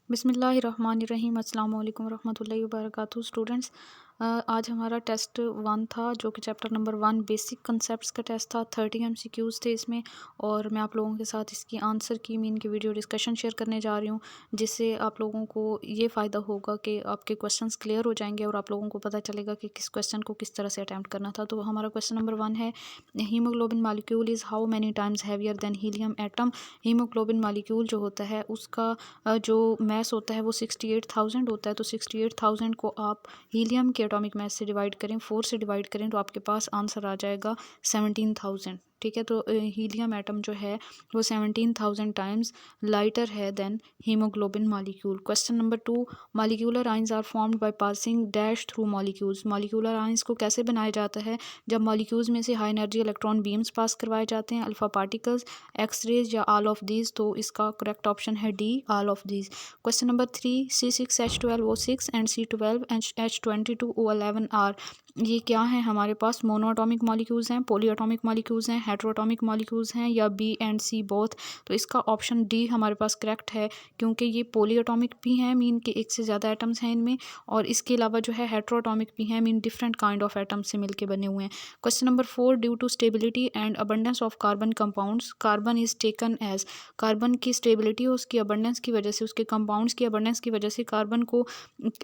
बिस्मिल्लाहिर्रहमानिर्रहीम अस्सलाम वालेकुम रहमतुल्लाहि व बरकातुहू स्टूडेंट्स। आज हमारा टेस्ट 1 था जो कि चैप्टर नंबर 1 बेसिक कंसेप्ट्स का टेस्ट था। 30 एमसीक्यूज़ थे इसमें और मैं आप लोगों के साथ इसकी आंसर की मीन की वीडियो डिस्कशन शेयर करने जा रही हूँ, जिससे आप लोगों को ये फ़ायदा होगा कि आपके क्वेश्चंस क्लियर हो जाएंगे और आप लोगों को पता चलेगा कि किस क्वेश्चन को किस तरह से अटैम्प्ट करना था। तो हमारा क्वेश्चन नंबर 1 है, haemoglobin molecule is how many times heavier than helium atom. Haemoglobin molecule जो होता है उसका जो मैस होता है वो 68,000 होता है। तो 68,000 को आप हीलियम के एटॉमिक मैस से डिवाइड करें, 4 से डिवाइड करें तो आपके पास आंसर आ जाएगा 17,000। ठीक है, तो हीलियम एटम जो है वो 17,000 टाइम्स लाइटर है than haemoglobin molecule. Question number 2, molecular ions are formed by passing dash through molecules. Molecular ions को कैसे बनाया जाता है? जब मॉलिक्यूल्स में से high energy electron beams pass करवाए जाते हैं, अल्फा पार्टिकल्स, एक्स रेज या ऑल ऑफ दीज। तो इसका करेक्ट ऑप्शन है D, all of these. Question number 3, C6H12O6 and C12H22O11 are, ये क्या है हमारे पास? मोनोएटॉमिक मॉलिक्यूल्स हैं, पॉलीएटॉमिक मॉलिक्यूल्स हैं, हेटेरोएटॉमिक मॉलिक्यूल्स हैं या बी एंड सी बोथ। तो इसका ऑप्शन डी हमारे पास करेक्ट है, क्योंकि ये पॉलीएटॉमिक भी हैं, मीन के एक से ज़्यादा एटम्स हैं इनमें, और इसके अलावा जो है हेटेरोएटॉमिक भी हैं, mean different kind of atoms से मिलकर बने हुए हैं। Question number 4, due to stability and abundance of carbon compounds, carbon is taken as. Carbon की स्टेबिलिटी, उसकी अबंडेंस की वजह से, उसके कंपाउंड्स की अबंडेंस की वजह से कार्बन को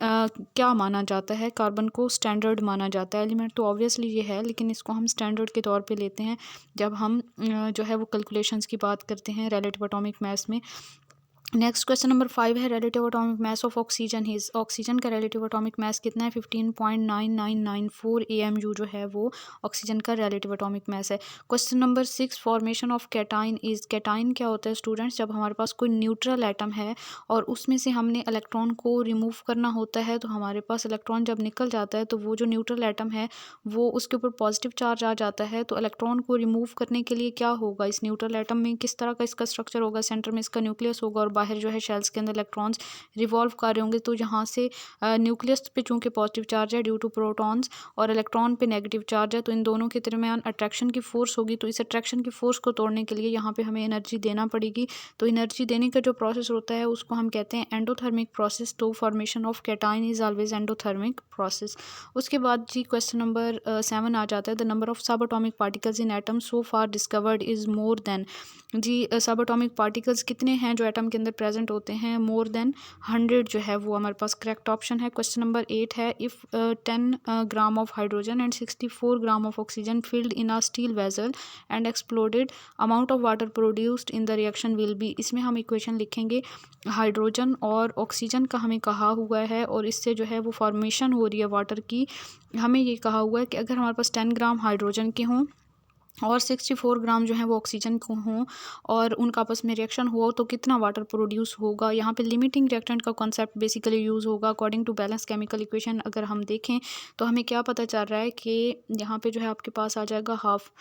क्या माना जाता है? कार्बन को स्टैंडर्ड माना जाता है एलिमेंट। तो ऑब्वियसली ये है, लेकिन इसको हम स्टैंडर्ड के तौर पे लेते हैं जब हम जो है वो कैलकुलेशंस की बात करते हैं रिलेटिव एटॉमिक मास में। नेक्स्ट क्वेश्चन नंबर 5 है, relative atomic mass of oxygen is. Oxygen का रिलेटिव एटॉमिक मास कितना है? 15.9994 AMU जो है वो ऑक्सीजन का रिलेटिव एटॉमिक मास है। Question number 6, formation of cation is. Cation क्या होता है स्टूडेंट्स? जब हमारे पास कोई न्यूट्रल एटम है और उसमें से हमने इलेक्ट्रॉन को रिमूव करना होता है, तो हमारे पास इलेक्ट्रॉन जब निकल जाता है तो वो जो न्यूट्रल एटम है वो उसके ऊपर पॉजिटिव चार्ज आ जाता है। तो इलेक्ट्रॉन को रिमूव करने के लिए क्या होगा? इस न्यूट्रल एटम में किस तरह का इसका स्ट्रक्चर होगा? सेंटर में इसका न्यूक्लियस होगा और बाहर जो है शेल्स के अंदर इलेक्ट्रॉन्स रिवॉल्व कर रहे होंगे। तो यहाँ से न्यूक्लियस पे चूंकि पॉजिटिव चार्ज है ड्यू टू प्रोटॉन्स और इलेक्ट्रॉन पे नेगेटिव चार्ज है, तो इन दोनों के दरमियान अट्रैक्शन की फोर्स होगी। तो इस अट्रैक्शन की फोर्स को तोड़ने के लिए यहाँ पे हमें एनर्जी देना पड़ेगी। तो एनर्जी देने का जो प्रोसेस होता है उसको हम कहते हैं एंडोथर्मिक प्रोसेस। तो formation of cation is always endothermic process. उसके बाद जी क्वेश्चन नंबर 7 आ जाता है, the number of sub atomic particles in atom so far discovered is more than. जी सब एटॉमिक पार्टिकल्स कितने हैं जो एटम के अंदर प्रेजेंट होते हैं? मोर देन 100 जो है वो हमारे पास करेक्ट ऑप्शन है। क्वेश्चन नंबर 8 है, if 10 gram of hydrogen and 64 gram of oxygen filled in a steel vessel and exploded, amount of water produced in the reaction will be. इसमें हम इक्वेशन लिखेंगे, hydrogen और ऑक्सीजन का हमें कहा हुआ है और इससे जो है वो फॉर्मेशन हो रही है वाटर की। हमें ये कहा हुआ है कि अगर हमारे पास 10 ग्राम हाइड्रोजन के हों और 64 ग्राम जो है वो ऑक्सीजन को हों और उनका आपस में रिएक्शन हो तो कितना वाटर प्रोड्यूस होगा। यहाँ पे लिमिटिंग रिएक्टेंट का कॉन्सेप्ट बेसिकली यूज़ होगा। According to balance chemical equation अगर हम देखें तो हमें क्या पता चल रहा है कि यहाँ पे जो है आपके पास आ जाएगा हाफ।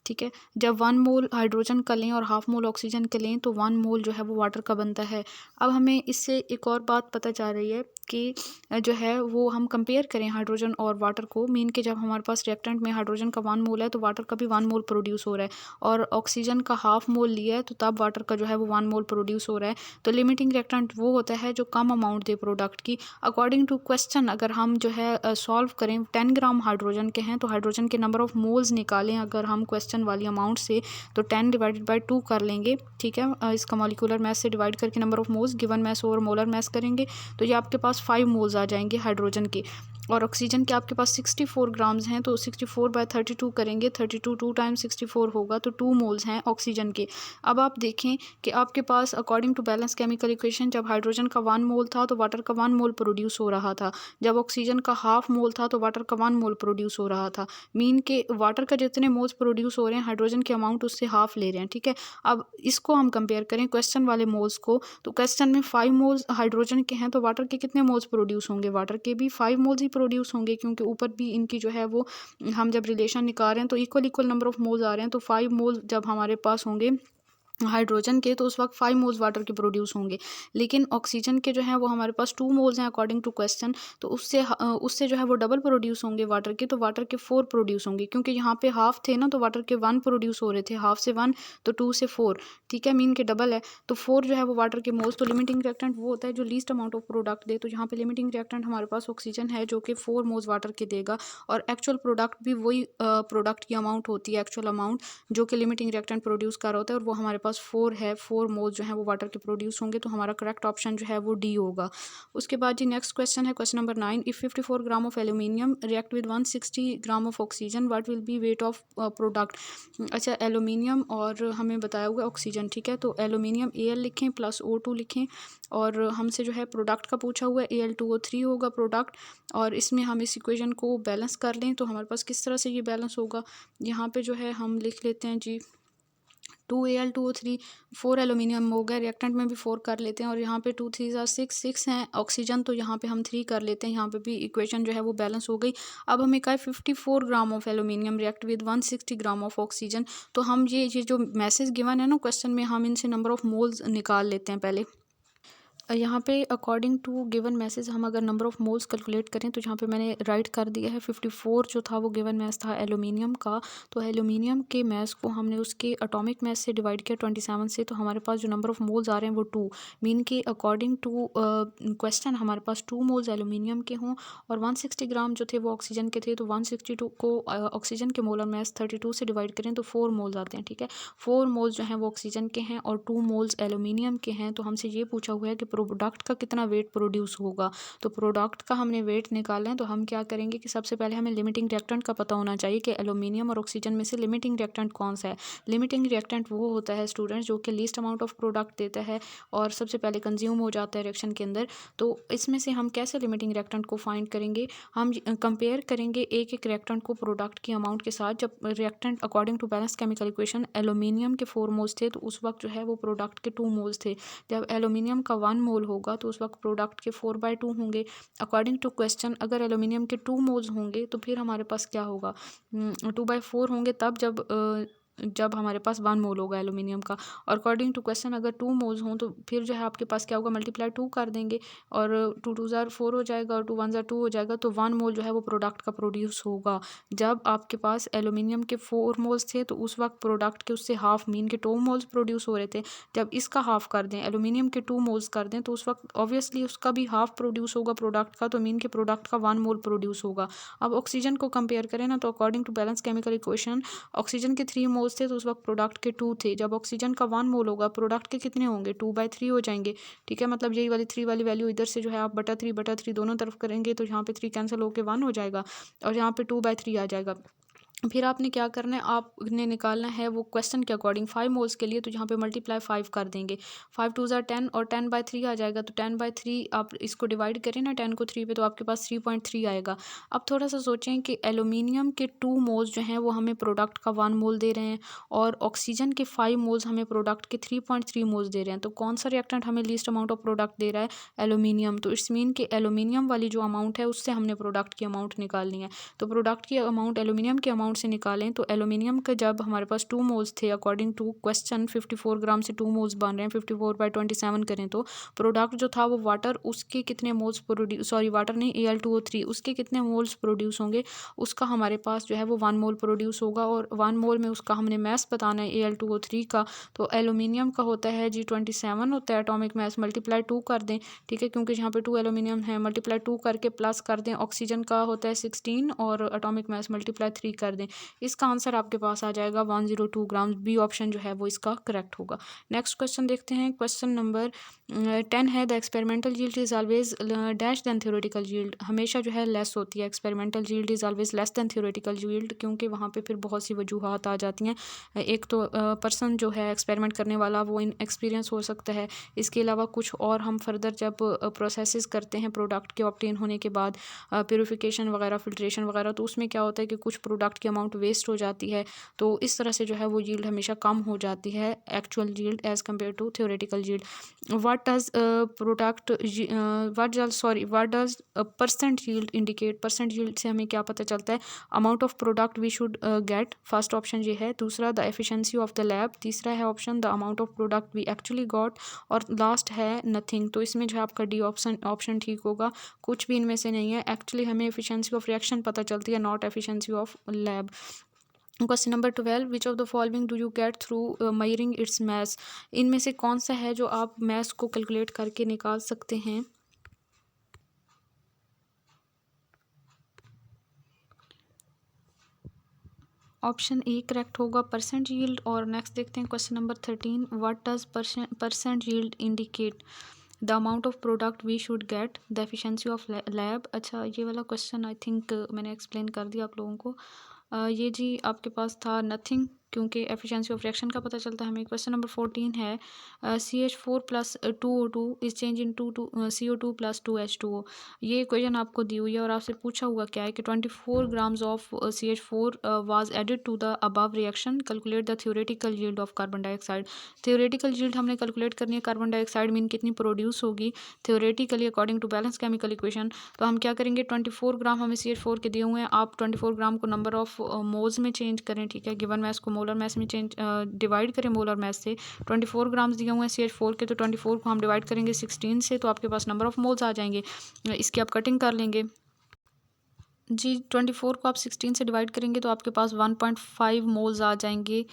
ठीक है, जब 1 मोल हाइड्रोजन का लें और हाफ मोल ऑक्सीजन का लें तो 1 मोल जो है वो वाटर का बनता है। अब हमें इससे एक और बात पता चल रही है कि जो है वो हम कंपेयर करें हाइड्रोजन और वाटर को, मीन के जब हमारे पास रिएक्टेंट में हाइड्रोजन का 1 मोल है तो वाटर का भी 1 मोल प्रोड्यूस हो रहा है, और ऑक्सीजन का हाफ मोल लिया है तो तब वाटर का जो है वो 1 मोल प्रोड्यूस हो रहा है। तो लिमिटिंग रिएक्टेंट वो होता है जो कम अमाउंट दे प्रोडक्ट की। अकॉर्डिंग टू क्वेश्चन अगर हम जो है सॉल्व करें, 10 ग्राम हाइड्रोजन के हैं तो हाइड्रोजन के नंबर ऑफ मोल्स निकालें अगर हम क्वेश्चन वाली अमाउंट से, तो 10 डिवाइडेड बाई 2 कर लेंगे। ठीक है, इसका मॉलिक्यूलर मास से डिवाइड करके number of moles given mass over molar mass करेंगे तो ये आपके पास 5 मोल्स आ जाएंगे हाइड्रोजन के। और ऑक्सीजन के आपके पास 64 ग्राम्स हैं तो 64 बाय 32 करेंगे, 32 2 टाइम्स 64 होगा तो 2 मोल्स हैं ऑक्सीजन के। अब आप देखें कि आपके पास according to balance chemical equation जब हाइड्रोजन का 1 मोल था तो वाटर का 1 मोल प्रोड्यूस हो रहा था, जब ऑक्सीजन का हाफ मोल था तो वाटर का 1 मोल प्रोड्यूस हो रहा था। मीन के वाटर का जितने मोल्स प्रोड्यूस हो रहे हैं हाइड्रोजन के अमाउंट उससे हाफ ले रहे हैं। ठीक है, अब इसको हम कंपेयर करें क्वेश्चन वाले मोल्स को, तो क्वेश्चन में 5 मोल्स हाइड्रोजन के हैं तो वाटर के कितने मोल्स प्रोड्यूस होंगे? वाटर के भी 5 मोल्स ही प्रोड्यूस होंगे, क्योंकि ऊपर भी इनकी जो है वो हम जब रिलेशन निकाल रहे हैं तो equal equal number of moles आ रहे हैं। तो 5 मोल जब हमारे पास होंगे हाइड्रोजन के, तो उस वक्त 5 मोल्स वाटर के प्रोड्यूस होंगे। लेकिन ऑक्सीजन के जो हैं वो हमारे पास 2 मोल्स हैं अकॉर्डिंग टू क्वेश्चन, तो उससे जो है वो डबल प्रोड्यूस होंगे वाटर के, तो वाटर के 4 प्रोड्यूस होंगे, क्योंकि यहाँ पे हाफ थे ना, तो वाटर के 1 प्रोड्यूस हो रहे थे, हाफ से 1 तो 2 से 4, ठीक है, मीन के डबल है, तो 4 जो है वो वाटर के मोल्स। तो लिमिटिंग रिएक्टेंट वो होता है जो लीस्ट अमाउंट ऑफ प्रोडक्ट दे, तो यहाँ पे लिमिटिंग रिएक्टेंट हमारे पास ऑक्सीजन है जो कि 4 मोल्स वाटर के देगा, और एक्चुअल प्रोडक्ट भी वही प्रोडक्ट की अमाउंट होती है, एक्चुअल अमाउंट जो कि लिमिटिंग रिएक्टेंट प्रोड्यूस कर रहा होता है, और वो हमारे पास 4 है, 4 मोल्स जो है वो वाटर के प्रोड्यूस होंगे, तो हमारा करेक्ट ऑप्शन जो है वो डी होगा। उसके बाद जी नेक्स्ट क्वेश्चन है question number 9, if 54 gram of aluminium react with 160 gram of oxygen what will B weight of product. अच्छा, एल्यूमिनियम और हमें बताया हुआ ऑक्सीजन, ठीक है, तो एल्यूमिनियम Al लिखें प्लस O2 लिखें, और हमसे जो है प्रोडक्ट का पूछा हुआ है Al2O3 होगा प्रोडक्ट, और इसमें हम इस इक्वेशन को बैलेंस कर लें तो हमारे पास किस तरह से ये बैलेंस होगा। यहाँ पे जो है हम लिख लेते हैं जी 2Al2O3, 4 एलुमिनियम हो गया, रिएक्टेंट में भी 4 कर लेते हैं, और यहाँ पे 2 3 6 हैं ऑक्सीजन, तो यहाँ पे हम 3 कर लेते हैं, यहाँ पे भी इक्वेशन जो है वो बैलेंस हो गई। अब हमें कहा 54 gram of aluminium react with 160 gram of oxygen, तो हम ये जो मैसेज गिवन है ना क्वेश्चन में, हम इनसे नंबर ऑफ मोल्स निकाल लेते हैं पहले। यहाँ पे अकॉर्डिंग टू गिवन मैसेज हम अगर नंबर ऑफ़ मोल्स कैलकुलेट करें, तो यहाँ पे मैंने राइट कर दिया है 54 जो था वो गिवन मैस था एलुमिनियम का, तो एलुमिनियम के मैस को हमने उसके एटॉमिक मैस से डिवाइड किया 27 से, तो हमारे पास जो नंबर ऑफ़ मोल्स आ रहे हैं वो 2, मीन के अकॉर्डिंग टू क्वेश्चन हमारे पास 2 मोल्स एलुमिनियम के हों, और 160 ग्राम जो थे वो ऑक्सीजन के थे, तो 162 को ऑक्सीजन के मोलर मैस 32 से डिवाइड करें तो 4 मोल्स आते हैं, ठीक है, 4 मोल्स जो हैं वो ऑक्सीजन के हैं और 2 मोल्स एलुमिनियम के हैं। तो हमसे ये पूछा हुआ है कि प्रोडक्ट का कितना वेट प्रोड्यूस होगा, तो प्रोडक्ट का हमने वेट निकालना है, तो हम क्या करेंगे कि सबसे पहले हमें लिमिटिंग रिएक्टेंट का पता होना चाहिए कि एल्यूमिनियम और ऑक्सीजन में से लिमिटिंग रिएक्टेंट कौन सा है। लिमिटिंग रिएक्टेंट वो होता है स्टूडेंट्स जो कि लीस्ट अमाउंट ऑफ प्रोडक्ट देता है और सबसे पहले कंज्यूम हो जाता है रिएक्शन के अंदर। तो इसमें से हम कैसे लिमिटिंग रिएक्टेंट को फाइंड करेंगे, हम कंपेयर करेंगे एक एक रिएक्टेंट को प्रोडक्ट की अमाउंट के साथ। जब reactant according to balance chemical equation aluminium के 4 मोल्स थे, तो उस वक्त जो है वो प्रोडक्ट के 2 मोल्स थे। जब एल्यूमिनियम का 1 मोल होगा तो उस वक्त प्रोडक्ट के 4/2 होंगे। अकॉर्डिंग टू क्वेश्चन अगर एल्यूमिनियम के 2 मोल्स होंगे तो फिर हमारे पास क्या होगा, 2/4 होंगे तब जब हमारे पास 1 मोल होगा एल्यूमिनियम का। और अकॉर्डिंग टू क्वेश्चन अगर 2 मोल्स हों तो फिर जो है आपके पास क्या होगा, मल्टीप्लाई 2 कर देंगे और 2 2 ज़ार 4 हो जाएगा और 2 1 ज़ार 2 हो जाएगा, तो 1 मोल जो है वो प्रोडक्ट का प्रोड्यूस होगा। जब आपके पास एल्यूमिनियम के 4 मोल्स थे तो उस वक्त प्रोडक्ट के उससे हाफ मीन के 2 मोल्स प्रोड्यूस हो रहे थे। जब इसका हाफ कर दें, एल्यूमिनियम के 2 मोल्स कर दें, तो उस वक्त ऑब्वियसली उसका भी हाफ प्रोड्यूस होगा प्रोडक्ट का, तो मीन के प्रोडक्ट का 1 मोल प्रोड्यूस होगा। अब ऑक्सीजन को कंपेयर करें ना, तो according to balance chemical equation oxygen के 3 मोल्स थे तो उस वक्त प्रोडक्ट के 2 थे। जब ऑक्सीजन का 1 मोल होगा प्रोडक्ट के कितने होंगे, 2/3 हो जाएंगे, ठीक है, मतलब यही वाली 3 वाली वैल्यू इधर से जो है आप बटा 3 दोनों तरफ करेंगे तो यहाँ पे 3 कैंसिल होकर 1 हो जाएगा और यहाँ पे 2/3 आ जाएगा। फिर आपने क्या करना है, आपने निकालना है वो क्वेश्चन के अकॉर्डिंग 5 मोल्स के लिए, तो यहाँ पे मल्टीप्लाई 5 कर देंगे, 5 2 ज़ार 10 और 10/3 आ जाएगा, तो 10/3 आप इसको डिवाइड करें ना 10 को 3 पे, तो आपके पास 3.3 आएगा। अब थोड़ा सा सोचें कि एल्यूमिनियम के 2 मोल्स जो हैं वो हमें प्रोडक्ट का 1 मोल दे रहे हैं और ऑक्सीजन के 5 मोल्स हमें प्रोडक्ट के 3.3 मोल्स दे रहे हैं, तो कौन सा रिएक्टेंट हमें लीस्ट अमाउंट ऑफ प्रोडक्ट दे रहा है, एल्यूमिनियम। तो इट्स मीन कि एल्यूमिनियम वाली जो अमाउंट है उससे हमने प्रोडक्ट की अमाउंट निकालनी है। तो प्रोडक्ट की अमाउंट एल्यूमिनियम की अमाउंट से निकालें, तो एल्यूमिनियम का जब हमारे पास 2 मोल्स थे अकॉर्डिंग टू क्वेश्चन 54 ग्राम से 2 मोल्स बन रहे हैं, 54/27 करें तो प्रोडक्ट जो था वो वाटर, उसके कितने मोल्स प्रोड्यूस, सॉरी वाटर नहीं, Al2O3 उसके कितने मोल्स प्रोड्यूस होंगे, उसका हमारे पास जो है वो 1 मोल प्रोड्यूस होगा और 1 मोल में उसका हमने मैस बताना है Al2O3 का। तो एल्यूमिनियम का होता है जी 27 होता है एटॉमिक मैस, मल्टीप्लाई 2 कर दें, ठीक है, क्योंकि यहाँ पे 2 एल्यूमिनियम है, मल्टीप्लाई 2 करके प्लस कर दें, ऑक्सीजन का होता है 16 और एटॉमिक मैस मल्टीप्लाई 3 कर दें, इसका आंसर आपके पास आ जाएगा 102 ग्राम। बी ऑप्शन जो है वो इसका करेक्ट होगा। नेक्स्ट क्वेश्चन देखते हैं, क्वेश्चन नंबर 10 है the experimental yield is always dash than theoretical yield, हमेशा जो है लेस होती है, experimental yield is always less than theoretical yield, क्योंकि वहाँ पे फिर बहुत सी वजूहात आ जाती हैं। एक तो पर्सन जो है एक्सपेरिमेंट करने वाला वो इन एक्सपीरियंस हो सकता है, इसके अलावा कुछ और हम फर्दर जब प्रोसेसेस करते हैं प्रोडक्ट के ऑब्टेन होने के बाद, प्योरीफिकेशन वगैरह, फिल्ट्रेशन वगैरह, तो उसमें क्या होता है कि कुछ प्रोडक्ट की अमाउंट वेस्ट हो जाती है। तो इस तरह से जो है वो यील्ड हमेशा कम हो जाती है actual yield as compare to theoretical yield. What does percent yield indicate? Percent yield से हमें क्या पता चलता है? Amount of product we should get, first option ये है। दूसरा the efficiency of the lab, तीसरा है option the amount of product we actually got, और लास्ट है नथिंग। तो इसमें जो है आपका डी ऑप्शन ठीक होगा, कुछ भी इनमें से नहीं है। एक्चुअली हमें एफिशिएंसी ऑफ रिएक्शन पता चलती है, not efficiency of lab. Question number 12, which of the following do you get through measuring its mass? इनमें से कौन सा है जो आप मैस को कैलकुलेट करके निकाल सकते हैं? ऑप्शन ए करेक्ट होगा, परसेंट यील्ड। और नेक्स्ट देखते हैं question number 13, what does percent yield indicate? The amount of product we should get, the efficiency of lab. अच्छा, ये वाला क्वेश्चन आई थिंक मैंने एक्सप्लेन कर दिया आप लोगों को। ये जी आपके पास था नथिंग, क्योंकि एफिशिएंसी ऑफ रिएक्शन का पता चलता है हमें। क्वेश्चन नंबर 14 है CH4 plus 2O2 is change into CO2 plus 2H2O। ये इक्वेशन आपको दी हुई है और आपसे पूछा हुआ क्या है कि 24 grams of CH4 was added to the above reaction, calculate the theoretical yield of carbon dioxide. Theoretical yield हमने कैलकुलेट करनी है, कार्बन डाइऑक्साइड मीन कितनी प्रोड्यूस होगी theoretically according to balance chemical equation. तो हम क्या करेंगे, 24 ग्राम हमें CH4 के दिए हुए हैं, आप 24 ग्राम को नंबर ऑफ मोल्स में चेंज करें, ठीक है। गिवन मैस को मोलर मैस में चेंज डिवाइड करें मोलर मैस से। 24 ग्राम्स दिए हुए हैं CH4 के, तो 24 को हम डिवाइड करेंगे 16 से, तो आपके पास नंबर ऑफ मोल्स आ जाएंगे। इसकी आप कटिंग कर लेंगे जी। 24 को आप 16 से डिवाइड करेंगे तो आपके पास 1.5 मोल्स आ जाएंगे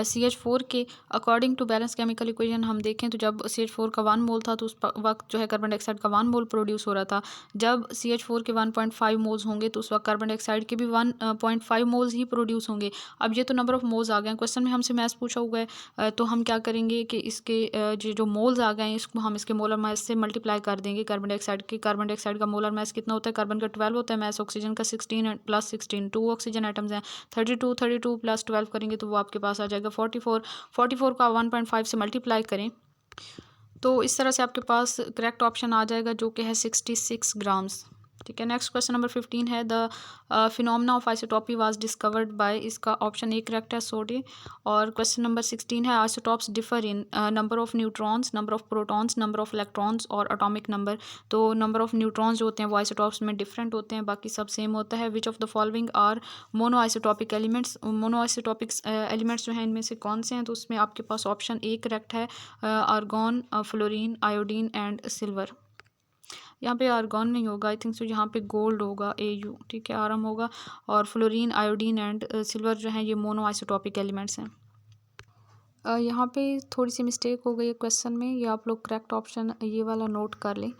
CH4 के। According to balance chemical equation हम देखें तो जब CH4 का 1 मोल था तो उस वक्त जो है कार्बन डाइऑक्साइड का 1 मोल प्रोड्यूस हो रहा था। जब CH4 के 1.5 मोल्स होंगे तो उस वक्त कार्बन डाइऑक्साइड के भी 1.5 मोल्स ही प्रोड्यूस होंगे। अब ये तो नंबर ऑफ मोल्स आ गए हैं, क्वेश्चन में हमसे मैथ पूछा हुआ है, तो हम क्या करेंगे कि इसके जो मोल्स आ गए हैं इसको हम इसके मोलर मैस से मल्टीप्लाई कर देंगे कार्बन डाइऑक्साइड के। कार्बन डाइऑक्साइड का मोलर मैस कितना होता है? कार्बन का 12 होता है मैस, ऑक्सीजन का 16 प्लस 16, 2 ऑक्सीजन आइटम्स हैं। 32 प्लस 12 करेंगे तो वो आपके पास आ जाएगा 44। 44 का 1.5 से मल्टीप्लाई करें तो इस तरह से आपके पास करेक्ट ऑप्शन आ जाएगा जो कि है 66 ग्राम्स, ठीक है। नेक्स्ट क्वेश्चन नंबर 15 है the phenomena of isotopy was discovered by, इसका ऑप्शन ए करेक्ट है, सोडे। और क्वेश्चन नंबर 16 है isotopes differ in number of neutrons, number of protons, number of electrons और एटॉमिक नंबर। तो number of neutrons जो होते हैं वो आइसोटॉप्स में डिफरेंट होते हैं, बाकी सब सेम होता है। Which of the following are monoisotopic elements? Monoisotopic elements जो हैं इनमें से कौन से हैं? तो उसमें आपके पास ऑप्शन ए करेक्ट है, argon, fluorine, iodine and silver. यहाँ पे आर्गॉन नहीं होगा, आई थिंक सो यहाँ पे गोल्ड होगा, AU, ठीक है, आरम होगा। और फ्लोरीन, आयोडीन एंड सिल्वर जो है ये मोनो आइसोटॉपिक एलिमेंट्स हैं। यहाँ पे थोड़ी सी मिस्टेक हो गई है क्वेश्चन में, ये आप लोग करेक्ट ऑप्शन ये वाला नोट कर लें।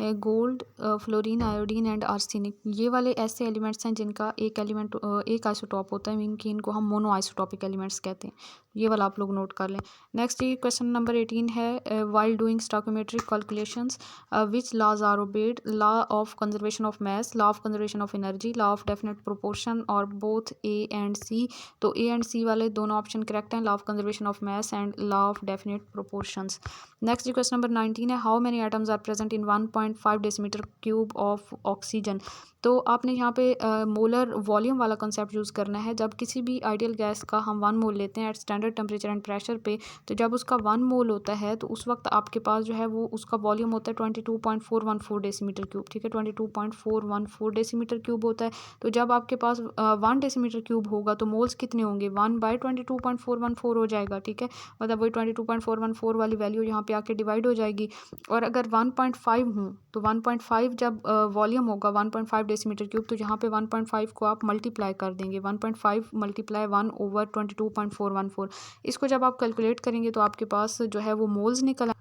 Gold, fluorine, iodine and arsenic, ये वाले ऐसे एलिमेंट्स हैं जिनका एक एलिमेंट एक आइसोटॉप होता है, मीन कि इनको हम मोनो आइसोटॉपिक एलिमेंट्स कहते हैं। ये वाला आप लोग नोट कर लें। नेक्स्ट ये क्वेश्चन नंबर 18 है while doing stoichiometric calculations which laws are obeyed? Law of conservation of mass, law of conservation of energy, law of definite proportion और बोथ A एंड C। तो A एंड C वाले दोनों option correct हैं, law of conservation of mass and law of definite proportions. Next question number 19 है how many atoms are present in 1.5 decimetre cube of oxygen? तो आपने यहाँ पे molar volume वाला कंसेप्ट यूज़ करना है। जब किसी भी आइडियल गैस का हम 1 मोल लेते हैं at standard temperature and pressure पे, तो जब उसका 1 मोल होता है तो उस वक्त आपके पास जो है वो उसका वॉल्यूम होता है 22.414 डेसीमीटर क्यूब, ठीक है, 22.414 डेसीमीटर क्यूब होता है। तो जब आपके पास 1 डेसीमीटर क्यूब होगा तो मोल्स कितने होंगे? 1/22.414 हो जाएगा, ठीक है, मतलब वही 22.414 वाली वैल्यू यहाँ पे आके डिवाइड हो जाएगी। और अगर 1.5 हूँ तो 1.5 जब वॉल्यूम होगा 1.5 डेसीमीटर क्यूब, तो यहाँ पे 1.5 को आप मल्टीप्लाई कर देंगे, 1.5 मल्टीप्लाई 1/22.414। इसको जब आप कैलकुलेट करेंगे तो आपके पास जो है वो मोल्स निकल,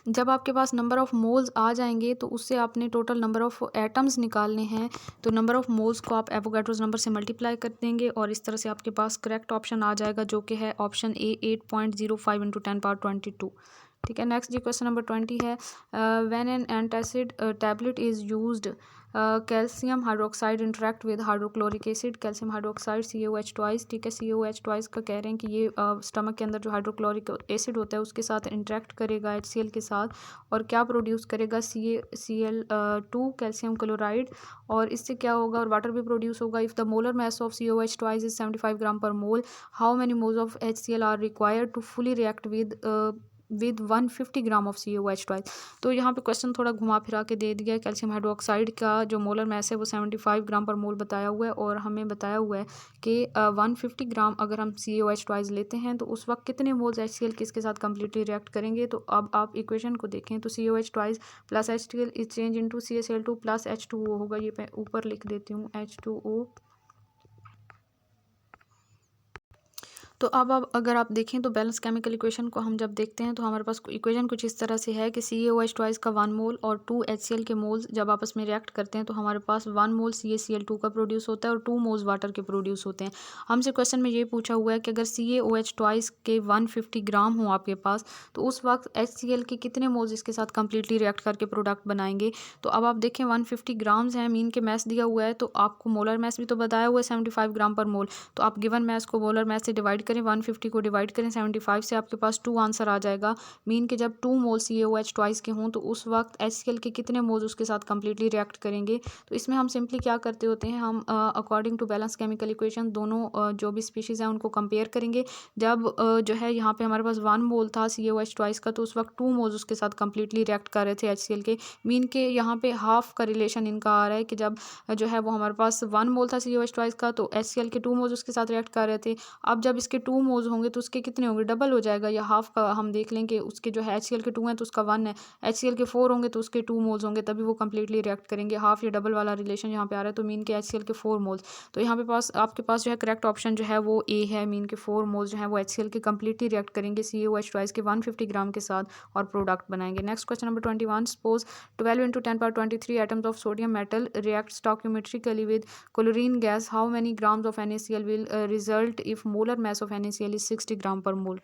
जब आपके पास नंबर ऑफ़ मोल्स आ जाएंगे तो उससे आपने टोटल नंबर ऑफ़ एटम्स निकालने हैं। तो नंबर ऑफ़ मोल्स को आप एवोगाड्रोस नंबर से मल्टीप्लाई कर देंगे और इस तरह से आपके पास करेक्ट ऑप्शन आ जाएगा जो कि है ऑप्शन A 8.05 × 10⁻²2, ठीक है। नेक्स्ट जी क्वेश्चन नंबर 20 है, when an antacid tablet is used calcium hydroxide interact with hydrochloric acid, calcium hydroxide COH twice. ठीक है, COH ट्वाइस का कह रहे हैं कि ये स्टमक के अंदर जो हाइड्रोक्लोरिक एसिड होता है उसके साथ इंटरेक्ट करेगा HCl के साथ, और क्या प्रोड्यूस करेगा, Cl2 कैल्शियम क्लोराइड, और इससे क्या होगा, और वाटर भी प्रोड्यूस होगा। If the molar mass of COH twice is 75 gram per mole, how many moles of HCl are required to fully react with 150 gram of COH twice. तो यहाँ पे क्वेश्चन थोड़ा घुमा फिरा के दे दिया है। कैल्शियम हाइड्रोक्साइड का जो मोलर मास है वो 75 ग्राम पर मोल बताया हुआ है, और हमें बताया हुआ है कि 150 ग्राम अगर हम COH ट्वाइस लेते हैं तो उस वक्त कितने मोल्स HCl किसके साथ कम्प्लीटली रिएक्ट करेंगे। तो अब आप इक्वेशन को देखें तो COH twice plus HCl is change into CaCl2 plus H2O होगा। ये मैं ऊपर लिख देती हूँ, H2O। तो अब अगर आप देखें तो बैलेंस केमिकल इक्वेशन को हम जब देखते हैं तो हमारे पास इक्वेशन कुछ इस तरह से है कि CaOH ट्वाइस का 1 मोल और 2 HCl के मोल्स जब आपस में रिएक्ट करते हैं तो हमारे पास 1 मोल CaCl2 का प्रोड्यूस होता है और 2 मोल्स वाटर के प्रोड्यूस होते हैं। हमसे क्वेश्चन में ये पूछा हुआ है कि अगर CaOH ट्वाइस के 150 ग्राम हो आपके पास तो उस वक्त HCl के कितने मोल्स इसके साथ कम्प्लीटली रिएक्ट करके प्रोडक्ट बनाएंगे। तो अब आप देखें 150 ग्राम्स हैं, मीन के मैस दिया हुआ है, तो आपको मोलर मैस भी तो बताया हुआ है 75 ग्राम पर मोल। तो आप गिवन मैस को मोलर मैस से डिवाइड करें, 150 को डिवाइड करें 75 से, आपके पास 2 आंसर आ जाएगा। मीन के जब 2 मोल CaOH ट्वाइस के हों तो उस वक्त HCl के कितने मोल्स उसके साथ कम्प्लीटली रिएक्ट करेंगे। तो इसमें हम सिंपली क्या करते होते हैं, हम according to balance chemical equation दोनों जो भी स्पीशीज़ हैं उनको कंपेयर करेंगे। जब जो है यहाँ पे हमारे पास 1 मोल था CaOH ट्वाइस का तो उस वक्त 2 मोल्स उसके साथ कम्प्लीटली रिएक्ट कर रहे थे HCl के। मीन के यहाँ पे हाफ का रिलेशन इनका आ रहा है कि जब जो है वो हमारे पास 1 मोल था CaOH ट्वाइस का तो HCl के 2 मोल्स उसके साथ रिएक्ट कर रहे थे। अब जब इसके 2 मोल्स होंगे तो उसके कितने होंगे, डबल हो जाएगा, या हाफ का हम देख लें कि उसके जो है HCl के 2 हैं तो उसका 1 है, HCl के 4 होंगे तो उसके 2 मोल्स होंगे, तभी वो कम्प्लीटली रिएक्ट करेंगे। हाफ या डबल वाला रिलेशन यहाँ पे आ रहा है, तो मीन के HCl के 4 मोल्स। तो यहाँ पे पास आपके पास जो है करेक्ट ऑप्शन जो है वो A है, मीन के 4 मोल्स जो है वो HCl के कम्प्लीटली रिएक्ट करेंगे CaOH ट्वाइस के 150 ग्राम के साथ और प्रोडक्ट बनाएंगे। Next question number 21, suppose 12 into 10 power 23 atoms of sodium metal react stoichiometrically with chlorine gas, how many grams of NaCl will result if molar mass of NaCl is 60 gram per मोल।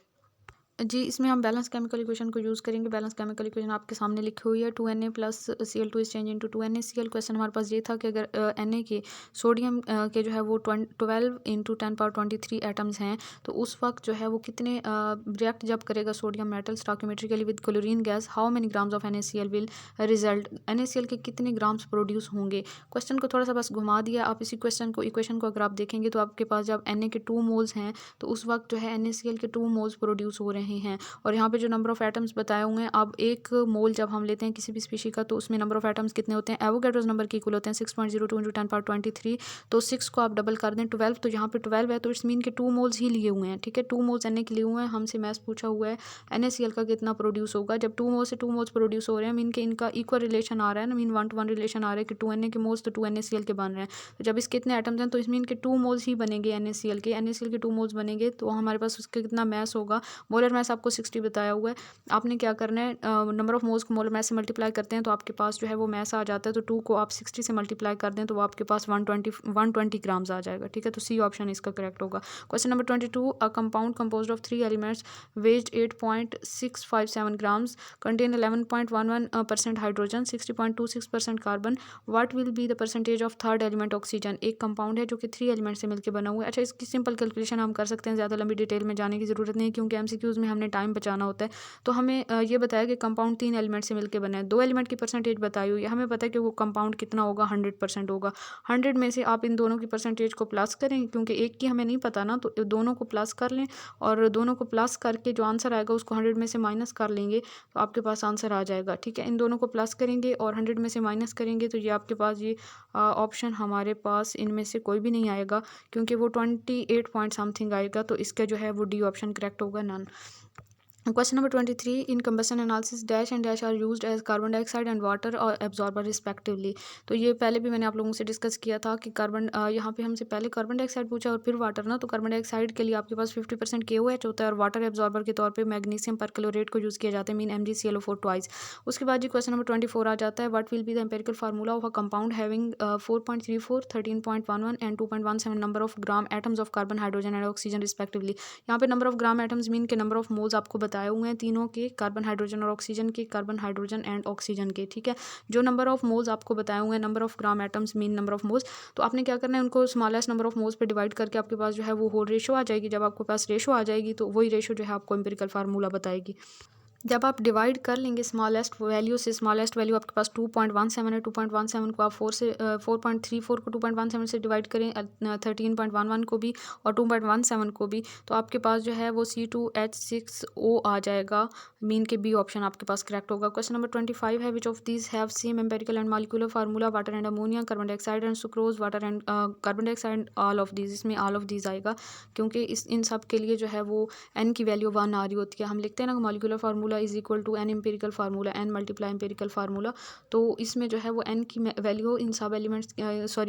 जी, इसमें हम balance chemical equation को use करेंगे। Balance chemical equation आपके सामने लिखी हुई है, 2Na plus Cl2 is change into 2NaCl। Question हमारे पास ये था कि अगर Na के सोडियम के जो है वो 12 into 10 power 23 एटम्स हैं तो उस वक्त जो है वो कितने रिएक्ट जब करेगा sodium metal stoichiometrically with chlorine gas, how many grams of NaCl will result, NaCl के कितने ग्राम्स प्रोड्यूस होंगे। क्वेश्चन को थोड़ा सा बस घुमा दिया। आप इसी इक्वेशन को अगर आप देखेंगे तो आपके पास जब Na के 2 मोल्स हैं तो उस वक्त जो है NaCl के 2 मोल्स प्रोड्यूस हो रहे हैं, और यहाँ पे जो नंबर ऑफ एटम्स बताए हुए हैं, अब एक मोल जब हम लेते हैं किसी भी स्पीशी का तो उसमें नंबर ऑफ एटम्स कितने होते हैं, एवोगैड्रोस नंबर के इक्वल होते हैं 6.02 into 10 power 23। तो 6 को आप डबल कर दें 12, तो यहाँ पे 12 है तो इट्स मीन के 2 मोल्स ही लिए हुए हैं। ठीक है, 2 मोल्स Na के लिए हुए हैं। हमसे मैथ पूछा हुआ है NaCl का कितना प्रोड्यूस होगा। जब 2 मोल्स से 2 मोल्स प्रोड्यूस हो रहे हैं, मीन के इनका इक्वल रिलेशन आ रहा है ना, मीन 1 to 1 रिलेशन आ रहा है कि 2 Na के मोल्स तो 2 NaCl के बन रहे हैं। तो जब इसके इतने एटम्स हैं तो इस मीन के 2 मोल्स ही बनेंगे NaCl के 2 मोल्स बनेंगे, तो हमारे पास उसका कितना मैस होगा। मोलर मैस आपको 60 बताया हुआ है। आपने क्या करना है, नंबर ऑफ मोल्स को मोलर मैस से मल्टीप्लाई करते हैं तो आपके पास जो है वो मैस आ जाता है। तो 2 को आप 60 से मल्टीप्लाई कर दें तो वो आपके पास 120 ग्राम्स आ जाएगा। ठीक है, तो सी ऑप्शन इसका करेक्ट होगा। Question number 22, a compound composed of 3 elements weighed 8.657 grams contain 11.11% hydrogen 60.26% carbon, what will be the percentage of third element oxygen. एक कंपाउंड है जो कि 3 एलिमेंट से मिलकर बना हुआ है। अच्छा, इसकी सिंपल कैलकुलेशन हम कर सकते हैं, ज़्यादा लंबी डिटेल में जाने की ज़रूरत नहीं है क्योंकि MCQs में हमने टाइम बचाना होता है। तो हमें ये बताया कि कंपाउंड 3 एलिमेंट से मिलकर बना है, 2 एलिमेंट की परसेंटेज बताई हुई है। हमें पता है कि वो कंपाउंड कितना होगा, 100% होगा। 100 में से आप इन दोनों की परसेंटेज को प्लस करें, क्योंकि एक की हमें नहीं पता ना, तो दोनों को प्लस कर लें और दोनों को प्लस करके जो आंसर आएगा उसको 100 में से माइनस कर लेंगे तो आपके पास आंसर आ जाएगा। ठीक है, इन दोनों को प्लस करेंगे और 100 में से माइनस करेंगे तो ये आपके पास ये ऑप्शन हमारे पास इनमें से कोई भी नहीं आएगा क्योंकि वो 28 पॉइंट समथिंग आएगा। तो इसका जो है वो डी ऑप्शन करेक्ट होगा, none. Question number 23, in combustion analysis dash and dash are used as carbon dioxide and water और एब्जॉर्बर रिस्पेक्टिवली। तो ये पहले भी मैंने आप लोगों से डिस्कस किया था कि यहाँ पे हमसे पहले कार्बन डाइऑक्साइड पूछा और फिर वाटर ना, तो कार्बन डाइऑक्साइड के लिए आपके पास 50% KOH होता है और वाटर एब्जॉर्बर के तौर पे मैग्नीशियम परक्लोरेट को यूज़ किया जाता है, मीन MgClO4 ट्वाइस। उसके बाद जी क्वेश्चन नंबर 24 आ जाता है, what will be the empirical formula of a compound having 4.34, 13.11 and 2.17 number of gram atoms of carbon hydrogen and oxygen respectively. यहाँ पे number of gram atoms mean के number of moles आपको बताए हुए हैं तीनों के, कार्बन हाइड्रोजन और ऑक्सीजन के, कार्बन हाइड्रोजन एंड ऑक्सीजन के, ठीक है। जो नंबर ऑफ मोल्स आपको बताए हुए हैं, number of gram atoms mean number of moles, तो आपने क्या करना है, उनको स्मॉलेस्ट नंबर ऑफ मोल्स पे डिवाइड करके आपके पास जो है वो होल रेशो आ जाएगी। जब आपके पास रेशो आ जाएगी तो वही रेशो जो है आपको एम्पिरिकल फार्मूला बताएगी। जब आप डिवाइड कर लेंगे स्मॉलेस्ट वैल्यू से, स्मॉलेस्ट वैल्यू आपके पास 2.17 है, 2.17 को आप 4.34 को 2.17 से डिवाइड करें, 13.11 को भी और 2.17 को भी, तो आपके पास जो है वो C2H6O आ जाएगा। मीन के बी ऑप्शन आपके पास करेक्ट होगा। क्वेश्चन नंबर 25 है, which of these have same empirical and molecular formula, water and ammonia, carbon dioxide and sucrose, water and carbon dioxide, all of these. इसमें ऑल ऑफ दीज आएगा क्योंकि इन सब के लिए जो है वो एन की वैल्यू 1 आ रही होती है। हम लिखते हैं ना molecular formula is equal to N empirical formula, N multiply empirical formula, तो इसमें जो है वो एन की वैल्यू इन सब एलिमेंट्स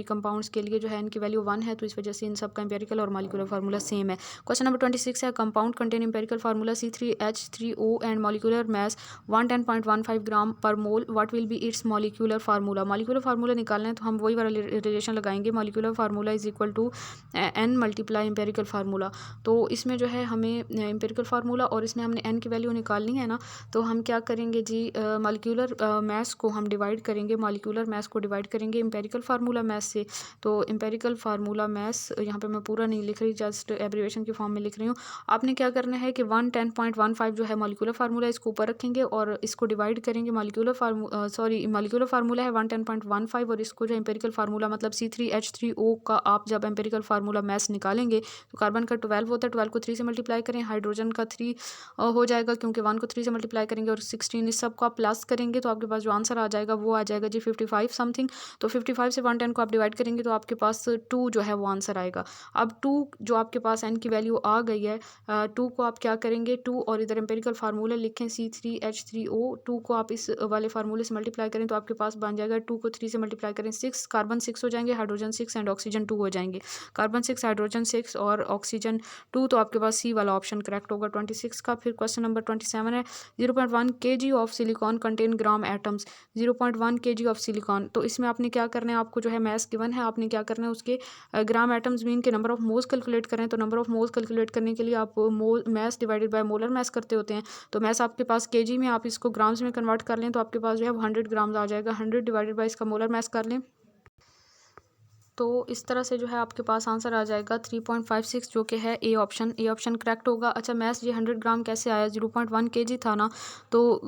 कंपाउंड्स के लिए जो है एन की वैल्यू 1 है, तो इस वजह से इन सब का एम्पिरिकल और मॉलिक्यूलर फार्मूला सेम है। क्वेश्चन नंबर 26 है, compound contain empirical formula C3H3O and molecular mass 110.15 gram per mole, what will be its molecular formula. Molecular formula निकालना है तो हम वही वाला रिलेशन लगाएंगे, molecular formula is equal to N multiply empirical formula. तो इसमें जो है हमें एम्पिरिकल फार्मूला और इसमें हमने एन की वैल्यू निकालनी है ना, तो हम क्या करेंगे जी, मॉलिक्यूलर मैस को हम डिवाइड करेंगे, मॉलिक्यूलर मैस को डिवाइड करेंगे एम्पेरिकल फार्मूला मैस से। तो एम्पेरिकल फार्मूला मैस यहाँ पे मैं पूरा नहीं लिख रही, जस्ट एब्रीवेशन की फॉर्म में लिख रही हूँ। आपने क्या करना है कि 110.15 जो है मॉलिक्यूलर फार्मूला, इसको ऊपर रखेंगे और इसको डिवाइड करेंगे। मॉलिक्यूलर फार्मूला है 110.15 और इसको जो एम्पेरिकल फार्मूला मतलब C3H3O का आप जब एम्पेरिकल फार्मूला मैस निकालेंगे तो कार्बन का 12 होता है, 12 को 3 से मल्टीप्लाई करें, हाइड्रोजन का 3 हो जाएगा क्योंकि 1 को 3 से मल्टीप्लाई करेंगे और 16, इस सब को आप प्लस करेंगे तो आपके पास जो आंसर आ जाएगा वो आ जाएगा जी 55 समथिंग। तो 55 से 110 को आप डिवाइड करेंगे तो आपके पास 2 जो है वो आंसर आएगा। अब 2 जो आपके पास एन की वैल्यू आ गई है, 2 को आप क्या करेंगे, 2 और इधर एम्पेरिकल फार्मूला लिखें C3H3O, 2 को आप इस वाले फार्मूले से मल्टीप्लाई करें तो आपके पास बन जाएगा 2 को 3 से मल्टीप्लाई करें 6, कार्बन 6 हो जाएंगे, हाइड्रोजन 6 एंड ऑक्सीजन 2 हो जाएंगे। कार्बन 6, हाइड्रोजन 6 और ऑक्सीजन 2, तो आपके पास सी वाला ऑप्शन करेक्ट होगा 26 का। फिर क्वेश्चन नंबर 27 है, 0.1 kg of silicon contain gram atoms, 0.1 kg of silicon. तो इसमें आपने क्या करना है, आपको जो है मैस गिवन है, आपने क्या करना है उसके ग्राम एटम्स मीन के नंबर ऑफ मोल्स कैलकुलेट करें। तो नंबर ऑफ मोल्स कैलकुलेट करने के लिए आप mess divided by molar mass करते होते हैं। तो मैस आपके पास kg में, आप इसको ग्राम्स में कन्वर्ट कर लें तो आपके पास जो है 100 ग्राम्स आ जाएगा। 100 डिवाइडेड बाय इसका मोलर मैस कर लें तो इस तरह से जो है आपके पास आंसर आ जाएगा 3.56 जो कि है A option. A option correct होगा। अच्छा, मैथ्स ये 100 ग्राम कैसे आया, 0.1 kg था ना, तो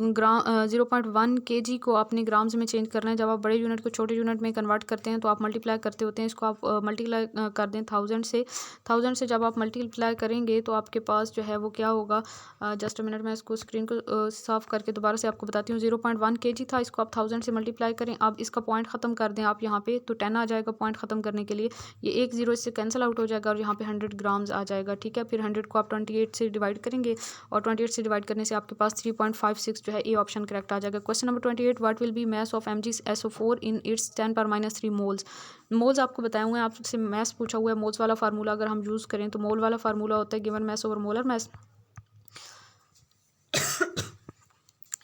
0.1 kg को आपने ग्राम्स में चेंज करना है। जब आप बड़े यूनिट को छोटे यूनिट में कन्वर्ट करते हैं तो आप मल्टीप्लाई करते होते हैं, इसको आप मल्टीप्लाई कर दें 1000 से। 1000 से जब आप मल्टीप्लाई करेंगे तो आपके पास जो है वो क्या होगा, जस्ट मिनट में इसको स्क्रीन को साफ करके दोबारा से आपको बताती हूँ। 0.1 kg था, इसको आप 1000 से मल्टीप्लाई करें। अब इसका पॉइंट ख़त्म कर दें आप यहाँ पे, तो 10 आ जाएगा पॉइंट ख़त्म करने के लिए। ये 1 0 इससे कैंसिल आउट हो जाएगा और यहाँ पे 100 ग्राम्स आ जाएगा, ठीक है। फिर 100 को आप 28 से डिवाइड करेंगे और 28 से डिवाइड करने से आपके पास 3.56 जो है ए ऑप्शन करेक्ट आ जाएगा। Question number 28, what will B mass of MgSO4 in its 10⁻³ moles. Moles आपको बताए हुए हैं, आपसे मास पूछा हुआ है। मोल्स वाला फार्मूला अगर हम यूज़ करें तो मोल वाला फार्मूला होता है given mass over molar mass.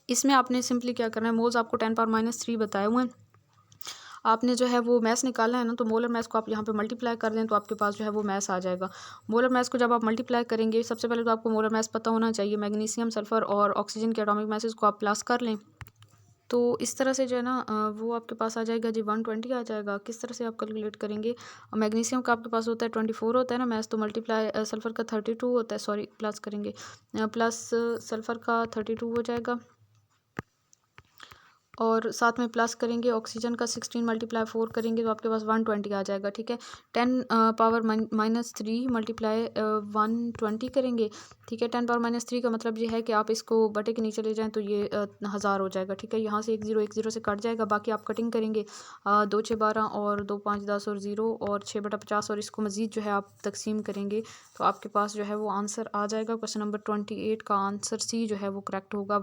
इसमें आपने सिंपली क्या करना है, मोल्स आपको 10⁻³ बताए हुए हैं, आपने जो है वो मैस निकालना है ना, तो मोलर मैस को आप यहाँ पे मल्टीप्लाई कर दें तो आपके पास जो है वो मैस आ जाएगा। मोलर मैस को जब आप मल्टीप्लाई करेंगे, सबसे पहले तो आपको मोलर मैस पता होना चाहिए। मैग्नीशियम, सल्फर और ऑक्सीजन के एटॉमिक मैसेज को आप प्लस कर लें तो इस तरह से जो है ना वो आपके पास आ जाएगा जी 120 आ जाएगा। किस तरह से आप कैलकुलेट करेंगे, मैग्नीशियम का आपके पास होता है 24 होता है ना मैस, तो मल्टीप्लाई सल्फर का 32 होता है, सॉरी प्लस करेंगे, प्लस सल्फर का 32 हो जाएगा और साथ में प्लस करेंगे ऑक्सीजन का 16 मल्टीप्लाई 4 करेंगे तो आपके पास 120 आ जाएगा, ठीक है। 10⁻³ मल्टीप्लाई 120 करेंगे, ठीक है। 10⁻³ का मतलब ये है कि आप इसको बटे के नीचे ले जाएं तो ये 1000 हो जाएगा, ठीक है। यहाँ से 1 0 1 0 से कट जाएगा, बाकी आप कटिंग करेंगे 2 6 12 और 2 5 10 और 0 और 6/50 और इसको मज़ीद जो है आप तकसीम करेंगे तो आपके पास जो है वो आंसर आ जाएगा। क्वेश्चन नंबर 28 का आंसर सी जो है वो करेक्ट होगा।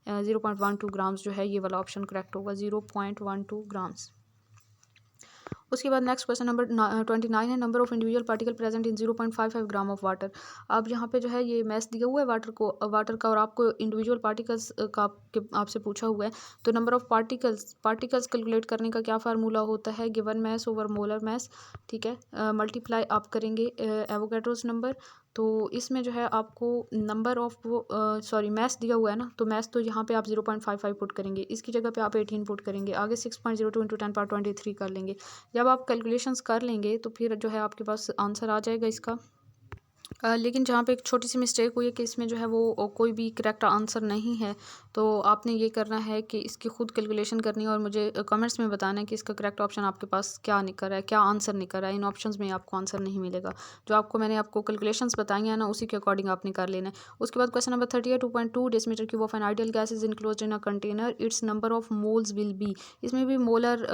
0.12 ग्राम्स जो है ये वाला ऑप्शन करेक्ट होगा, 0.12 ग्राम्स। उसके बाद नेक्स्ट क्वेश्चन नंबर 29 है, number of individual particle present in 0.55 gram of water. अब यहाँ पे जो है ये मैस दिया हुआ है वाटर का और आपको इंडिविजुअल पार्टिकल्स का आपसे पूछा हुआ है। तो नंबर ऑफ पार्टिकल्स कैलकुलेट करने का क्या फार्मूला होता है, given mass over molar mass, ठीक है। मल्टीप्लाई आप करेंगे एवोगैड्रोस नंबर, तो इसमें जो है आपको नंबर ऑफ़ वो सॉरी मैथ्स दिया हुआ है ना, तो मैथ्स तो यहाँ पे आप 0.55 पुट करेंगे, इसकी जगह पे आप 18 पुट करेंगे, आगे 6.02 इंटू 10 पावर 23 कर लेंगे। जब आप कैलकुलेशंस कर लेंगे तो फिर जो है आपके पास आंसर आ जाएगा इसका। लेकिन जहाँ पे एक छोटी सी मिस्टेक हुई है कि इसमें जो है वो कोई भी करेक्ट आंसर नहीं है, तो आपने ये करना है कि इसकी खुद कैलकुलेशन करनी है और मुझे कमेंट्स में बताना है कि इसका करेक्ट ऑप्शन आपके पास क्या निकल रहा है, क्या आंसर निकल रहा है। इन ऑप्शंस में आपको आंसर नहीं मिलेगा, जो मैंने आपको कैलकुलेशंस बताई हैं ना, उसी के अकॉर्डिंग आपने कर लेना है। उसके बाद क्वेश्चन नंबर 30 है, 2.2 decimetre cube of an ideal gas is enclosed in a container, it's number of moles will be. इसमें भी मोलर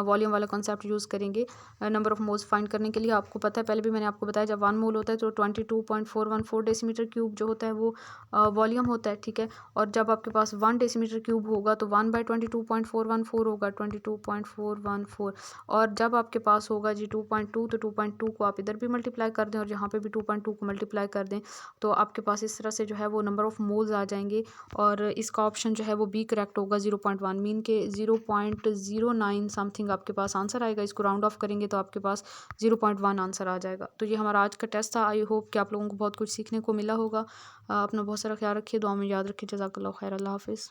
वॉल्यूम वाला कॉन्सेप्ट यूज़ करेंगे नंबर ऑफ मोल्स फाइंड करने के लिए। आपको पता है, पहले भी मैंने आपको बताया, जब 1 मोल होता है तो 22.414 डेसीमीटर क्यूब जो होता है वो वॉल्यूम होता है, ठीक है। और जब आपके पास 1 डेसीमीटर क्यूब होगा तो 1/22.414 होगा 22.414। और जब आपके पास होगा जी 2.2, तो 2.2 को आप इधर भी मल्टीप्लाई कर दें और यहाँ पे भी 2.2 को मल्टीप्लाई कर दें, तो आपके पास इस तरह से जो है वो नंबर ऑफ मोल्स आ जाएंगे। और इसका ऑप्शन जो है वो बी करेक्ट होगा, 0.1 मीन के 0.09 समथिंग आपके पास आंसर आएगा। इसको राउंड ऑफ करेंगे तो आपके पास 0.1 आंसर आ जाएगा। तो ये हमारा आज का टेस्ट था। आई होप कि आप लोगों को बहुत कुछ सीखने को मिला होगा। अपना बहुत सारा ख्याल रखिए, दुआ में याद रखिए। जज़ाकल्लाह खैर। अल्लाह हाफ़िज़।